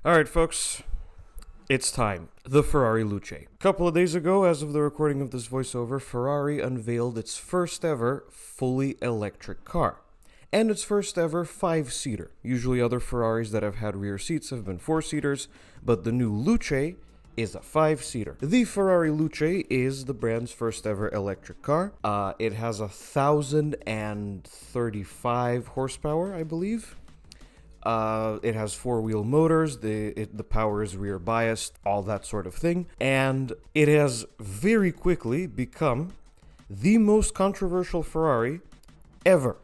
Alright, folks, it's time. The Ferrari Luce. A couple of days ago, as of the recording of this voiceover, Ferrari unveiled its first ever fully electric car. And its first ever 5-seater. Usually other Ferraris that have had rear seats have been 4-seaters, but the new Luce is a 5-seater. The Ferrari Luce is the brand's first ever electric car. It has 1,035 horsepower, I believe. It has 4-wheel motors, the power is rear biased, all that sort of thing. And it has very quickly become the most controversial Ferrari ever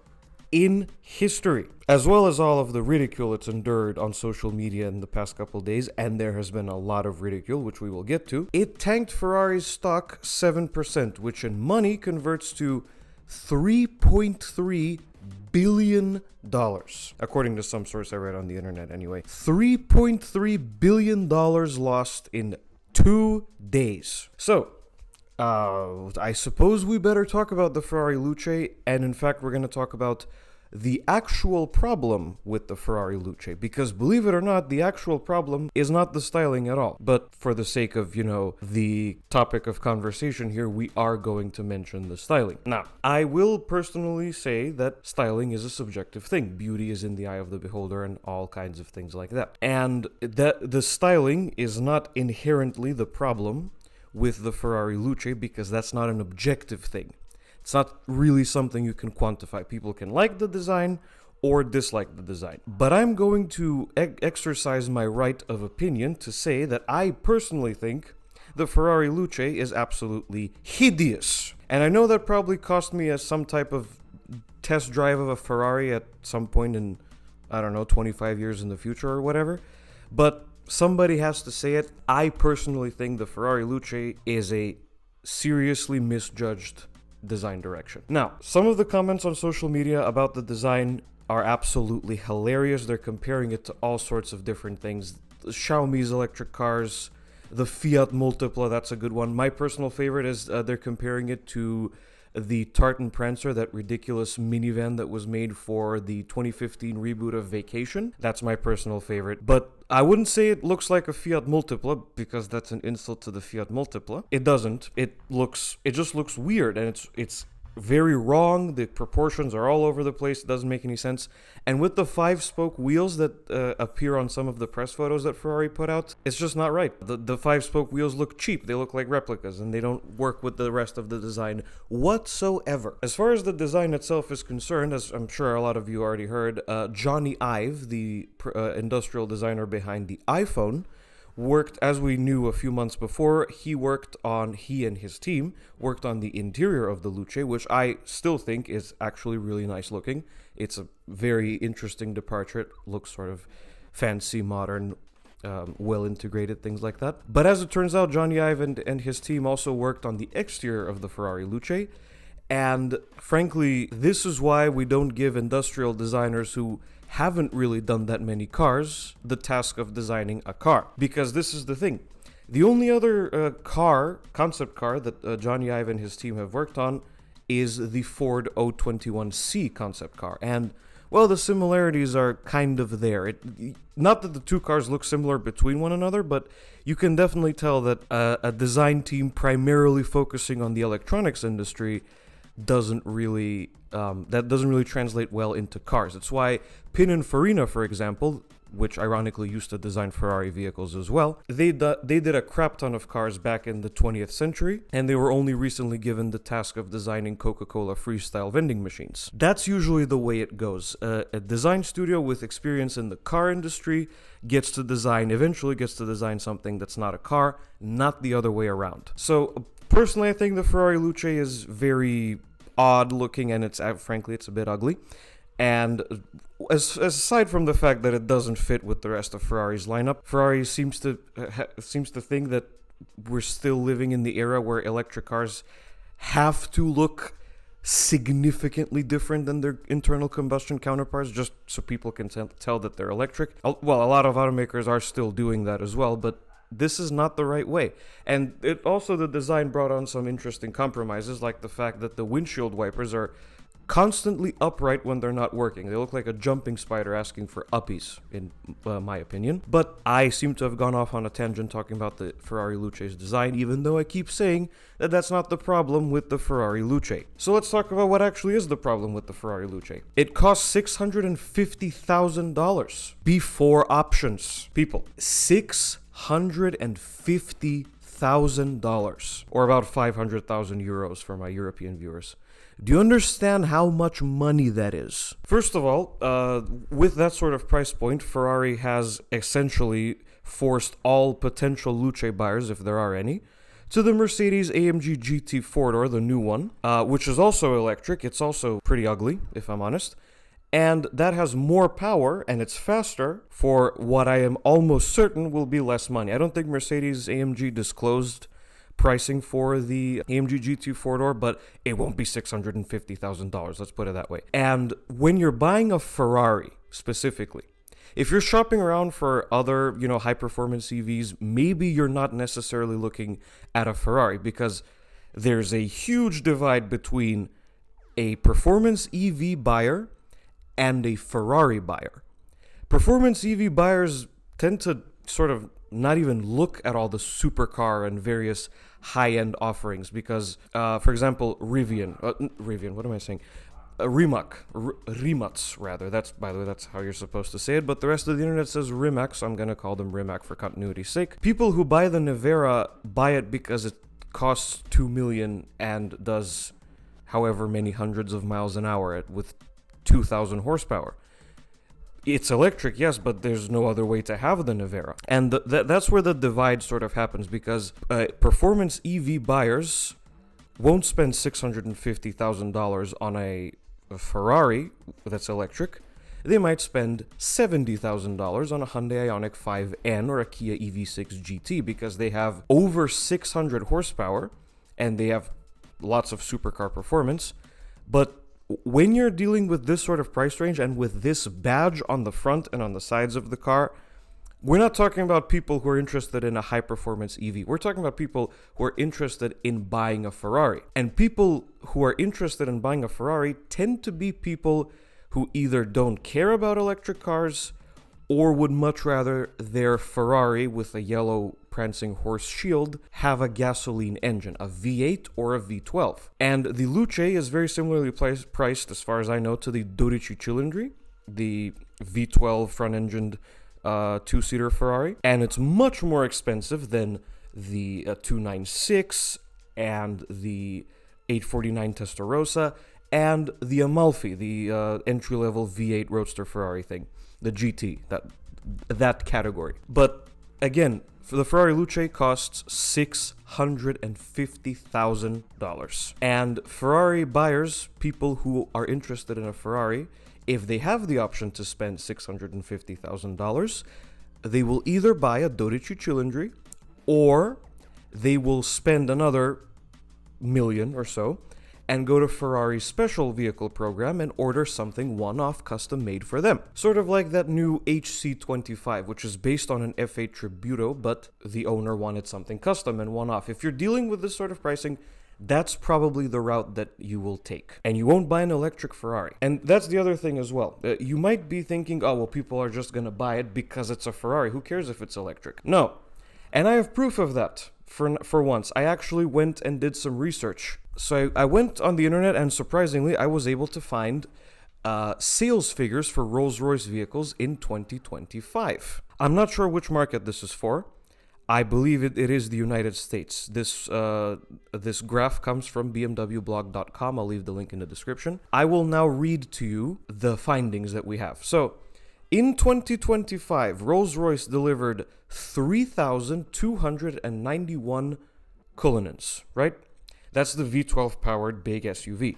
in history, as well as all of the ridicule it's endured on social media in the past couple days, and there has been a lot of ridicule, which we will get to. It tanked Ferrari's stock 7%, which in money converts to $3.3 billion, according to some source I read on the internet anyway. $3.3 billion lost in 2 days. So, I suppose we better talk about the Ferrari Luce, and in fact we're going to talk about the actual problem with the Ferrari Luce, because believe it or not, the actual problem is not the styling at all. But for the sake of, the topic of conversation here, we are going to mention the styling. Now, I will personally say that styling is a subjective thing. Beauty is in the eye of the beholder and all kinds of things like that. And that the styling is not inherently the problem with the Ferrari Luce, because that's not an objective thing. It's not really something you can quantify. People can like the design or dislike the design. But I'm going to exercise my right of opinion to say that I personally think the Ferrari Luce is absolutely hideous. And I know that probably cost me some type of test drive of a Ferrari at some point in, 25 years in the future or whatever. But somebody has to say it. I personally think the Ferrari Luce is a seriously misjudged design direction. Now, some of the comments on social media about the design are absolutely hilarious. They're comparing it to all sorts of different things. Xiaomi's electric cars, the Fiat Multipla, that's a good one. My personal favorite is they're comparing it to the Tartan Prancer, that ridiculous minivan that was made for the 2015 reboot of Vacation. That's my personal favorite. But I wouldn't say it looks like a Fiat Multipla, because that's an insult to the Fiat Multipla. It doesn't. It just looks weird, and it's very wrong. The proportions are all over the place. It doesn't make any sense. And with the 5-spoke wheels that appear on some of the press photos that Ferrari put out, it's just not right. The 5-spoke wheels look cheap. They look like replicas, and they don't work with the rest of the design whatsoever. As far as the design itself is concerned, as I'm sure a lot of you already heard, Johnny Ive, the industrial designer behind the iPhone, worked, as we knew a few months before, he and his team worked on the interior of the Luce, which I still think is actually really nice looking. It's a very interesting departure. It looks sort of fancy, modern, well integrated, things like that. But as it turns out, Johnny Ive and his team also worked on the exterior of the Ferrari Luce. And frankly, this is why we don't give industrial designers who haven't really done that many cars the task of designing a car. Because this is the thing. The only other concept car that Johnny Ive and his team have worked on is the Ford O21C concept car. And, well, the similarities are kind of there. Not that the two cars look similar between one another, but you can definitely tell that a design team primarily focusing on the electronics industry doesn't really translate well into cars. It's why Pininfarina, for example, which ironically used to design Ferrari vehicles as well, they did a crap ton of cars back in the 20th century, and they were only recently given the task of designing Coca-Cola freestyle vending machines. That's usually the way it goes. A design studio with experience in the car industry eventually gets to design something that's not a car, not the other way around. So personally, I think the Ferrari Luce is very odd looking, and frankly, it's a bit ugly. And aside from the fact that it doesn't fit with the rest of Ferrari's lineup, Ferrari seems to think that we're still living in the era where electric cars have to look significantly different than their internal combustion counterparts, just so people can tell that they're electric. Well, a lot of automakers are still doing that as well, but this is not the right way. And the design brought on some interesting compromises, like the fact that the windshield wipers are constantly upright when they're not working. They look like a jumping spider asking for uppies, in my opinion. But I seem to have gone off on a tangent talking about the Ferrari Luce's design, even though I keep saying that that's not the problem with the Ferrari Luce. So let's talk about what actually is the problem with the Ferrari Luce. It costs $650,000 before options. People, $650,000, or about 500,000 euros for my European viewers. Do you understand how much money that is? First of all, with that sort of price point, Ferrari has essentially forced all potential Luce buyers, if there are any, to the Mercedes-AMG GT 4-door, the new one, which is also electric. It's also pretty ugly, if I'm honest. And that has more power, and it's faster for what I am almost certain will be less money. I don't think Mercedes-AMG disclosed pricing for the AMG GT 4-door, but it won't be $650,000, let's put it that way. And when you're buying a Ferrari, specifically, if you're shopping around for other, high-performance EVs, maybe you're not necessarily looking at a Ferrari, because there's a huge divide between a performance EV buyer and a Ferrari buyer. Performance EV buyers tend to sort of not even look at all the supercar and various high-end offerings because, for example, Rivian, what am I saying? Rimac, rather. That's, by the way, that's how you're supposed to say it, but the rest of the internet says Rimac, so I'm going to call them Rimac for continuity's sake. People who buy the Nevera buy it because it costs $2 million and does however many hundreds of miles an hour with 2,000 horsepower. It's electric, yes, but there's no other way to have the Nevera. And that's where the divide sort of happens, because performance EV buyers won't spend $650,000 on a Ferrari that's electric. They might spend $70,000 on a Hyundai Ioniq 5N or a Kia EV6 GT because they have over 600 horsepower and they have lots of supercar performance. But when you're dealing with this sort of price range and with this badge on the front and on the sides of the car, we're not talking about people who are interested in a high-performance EV. We're talking about people who are interested in buying a Ferrari. And people who are interested in buying a Ferrari tend to be people who either don't care about electric cars or would much rather their Ferrari with a yellow prancing horse shield have a gasoline engine, a V8 or a V12. And the Luce is very similarly priced, as far as I know, to the 12 Cilindri, the V12 front-engined two-seater Ferrari. And it's much more expensive than the 296 and the 849 Testarossa and the Amalfi, the entry-level V8 Roadster Ferrari thing, the GT, that category. But again, for the Ferrari Luce costs $650,000. And Ferrari buyers, people who are interested in a Ferrari, if they have the option to spend $650,000, they will either buy a 12 Cilindri or they will spend another million or so and go to Ferrari's special vehicle program and order something one-off custom made for them. Sort of like that new HC25, which is based on an F8 Tributo, but the owner wanted something custom and one-off. If you're dealing with this sort of pricing, that's probably the route that you will take. And you won't buy an electric Ferrari. And that's the other thing as well. You might be thinking, oh, well, people are just going to buy it because it's a Ferrari. Who cares if it's electric? No. And I have proof of that. For once, I actually went and did some research. So I went on the internet, and surprisingly, I was able to find sales figures for Rolls-Royce vehicles in 2025. I'm not sure which market this is for. I believe it is the United States. This graph comes from bmwblog.com. I'll leave the link in the description. I will now read to you the findings that we have. So, in 2025, Rolls-Royce delivered 3,291 Cullinans, right? That's the V12 powered big SUV.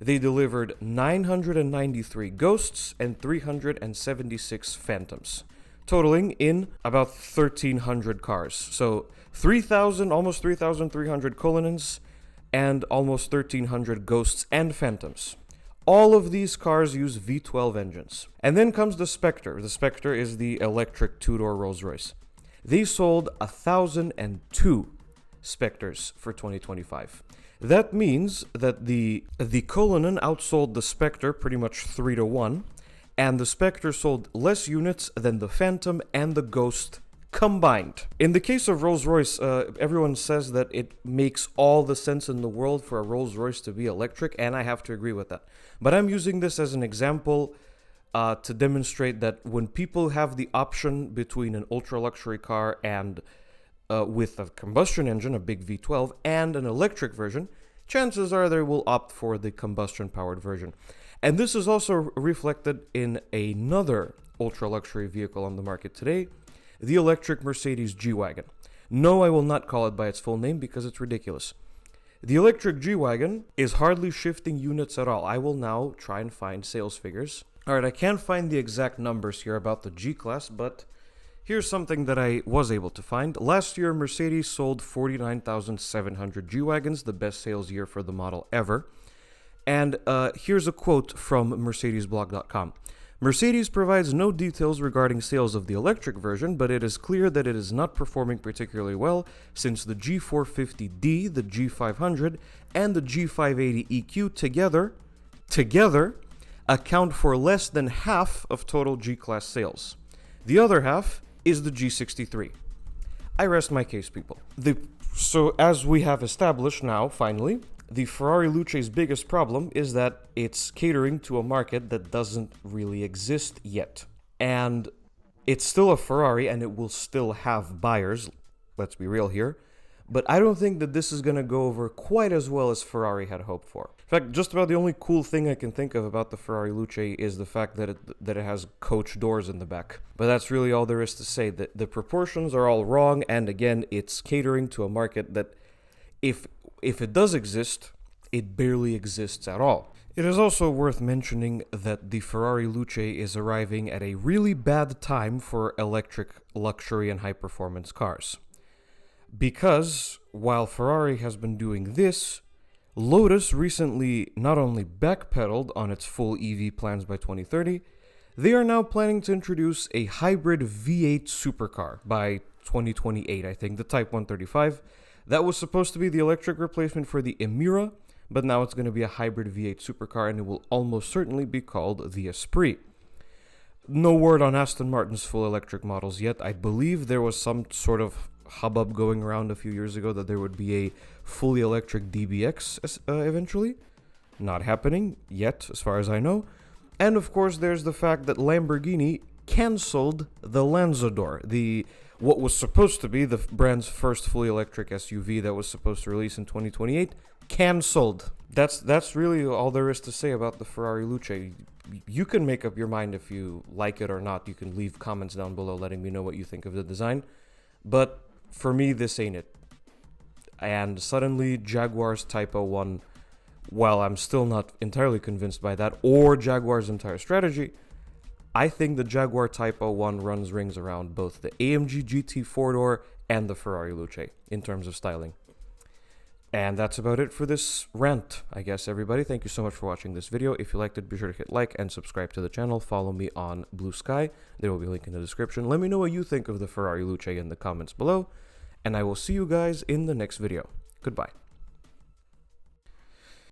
They delivered 993 Ghosts and 376 Phantoms, totaling in about 1,300 cars. So 3,000, almost 3,300 Cullinans and almost 1,300 Ghosts and Phantoms. All of these cars use V12 engines. And then comes the Spectre. The Spectre is the electric two-door Rolls-Royce. They sold 1,002 Spectres for 2025. That means that the Cullinan outsold the Spectre pretty much 3-1, and the Spectre sold less units than the Phantom and the Ghost combined. In the case of Rolls-Royce, everyone says that it makes all the sense in the world for a Rolls-Royce to be electric, and I have to agree with that. But I'm using this as an example to demonstrate that when people have the option between an ultra-luxury car and with a combustion engine, a big V12, and an electric version, chances are they will opt for the combustion-powered version. And this is also reflected in another ultra-luxury vehicle on the market today, the electric Mercedes G-Wagon. No, I will not call it by its full name because it's ridiculous. The electric G-Wagon is hardly shifting units at all. I will now try and find sales figures. Alright, I can't find the exact numbers here about the G-Class, but here's something that I was able to find. Last year, Mercedes sold 49,700 G-Wagons, the best sales year for the model ever. And here's a quote from mercedesblog.com. Mercedes provides no details regarding sales of the electric version, but it is clear that it is not performing particularly well since the G450D, the G500, and the G580 EQ together account for less than half of total G-Class sales. The other half is the G63. I rest my case, people. So as we have established now, finally, the Ferrari Luce's biggest problem is that it's catering to a market that doesn't really exist yet. And it's still a Ferrari and it will still have buyers, let's be real here. But I don't think that this is going to go over quite as well as Ferrari had hoped for. In fact, just about the only cool thing I can think of about the Ferrari Luce is the fact that it has coach doors in the back. But that's really all there is to say. The proportions are all wrong, and again, it's catering to a market that, if it does exist, it barely exists at all. It is also worth mentioning that the Ferrari Luce is arriving at a really bad time for electric luxury and high-performance cars. Because while Ferrari has been doing this, Lotus recently not only backpedaled on its full EV plans by 2030, they are now planning to introduce a hybrid V8 supercar by 2028, I think, the Type 135. That was supposed to be the electric replacement for the Emira, but now it's going to be a hybrid V8 supercar, and it will almost certainly be called the Esprit. No word on Aston Martin's full electric models yet. I believe there was some sort of hubbub going around a few years ago that there would be a fully electric DBX eventually. Not happening yet, as far as I know. And of course, there's the fact that Lamborghini cancelled the Lanzador, what was supposed to be the brand's first fully electric SUV that was supposed to release in 2028, cancelled. That's really all there is to say about the Ferrari Luce. You can make up your mind if you like it or not. You can leave comments down below letting me know what you think of the design. But for me, this ain't it. And suddenly, Jaguar's Type 01, while I'm still not entirely convinced by that, or Jaguar's entire strategy, I think the Jaguar Type 01 runs rings around both the AMG GT 4-door and the Ferrari Luce in terms of styling. And that's about it for this rant, I guess, everybody. Thank you so much for watching this video. If you liked it, be sure to hit like and subscribe to the channel. Follow me on Blue Sky. There will be a link in the description. Let me know what you think of the Ferrari Luce in the comments below. And I will see you guys in the next video. Goodbye.